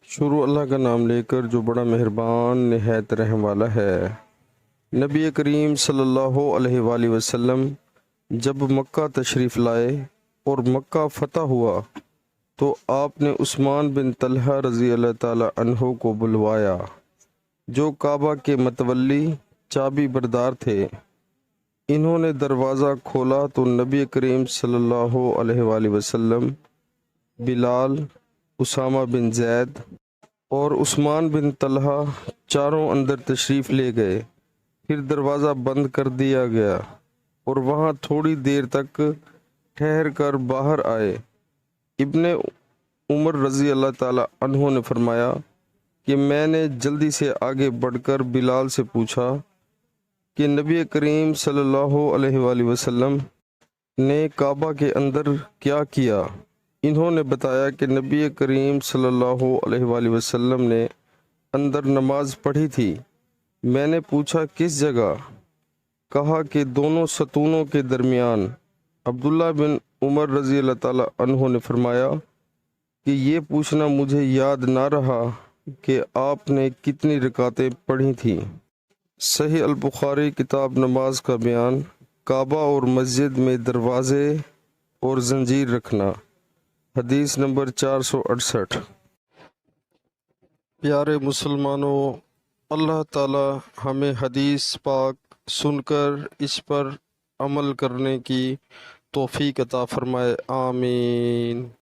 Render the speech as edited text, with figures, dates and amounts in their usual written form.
شروع اللہ کا نام لے کر جو بڑا مہربان نہایت رحم والا ہے۔ نبی کریم صلی اللہ علیہ وآلہ وسلم جب مکہ تشریف لائے اور مکہ فتح ہوا تو آپ نے عثمان بن طلحہ رضی اللہ تعالی عنہ کو بلوایا، جو کعبہ کے متولی چابی بردار تھے۔ انہوں نے دروازہ کھولا تو نبی کریم صلی اللہ علیہ وآلہ وسلم، بلال، اسامہ بن زید اور عثمان بن طلحہ چاروں اندر تشریف لے گئے۔ پھر دروازہ بند کر دیا گیا اور وہاں تھوڑی دیر تک ٹھہر کر باہر آئے۔ ابن عمر رضی اللہ تعالی عنہ نے فرمایا کہ میں نے جلدی سے آگے بڑھ کر بلال سے پوچھا کہ نبی کریم صلی اللہ علیہ وآلہ وسلم نے کعبہ کے اندر کیا کیا؟ انہوں نے بتایا کہ نبی کریم صلی اللہ علیہ وآلہ وسلم نے اندر نماز پڑھی تھی۔ میں نے پوچھا کس جگہ؟ کہا کہ دونوں ستونوں کے درمیان۔ عبداللہ بن عمر رضی اللہ تعالی عنہ نے فرمایا کہ یہ پوچھنا مجھے یاد نہ رہا کہ آپ نے کتنی رکعتیں پڑھی تھیں۔ صحیح البخاری کتاب نماز کا بیان، کعبہ اور مسجد میں دروازے اور زنجیر رکھنا، حدیث نمبر 468۔ پیارے مسلمانوں، اللہ تعالی ہمیں حدیث پاک سن کر اس پر عمل کرنے کی توفیق عطا فرمائے، آمین۔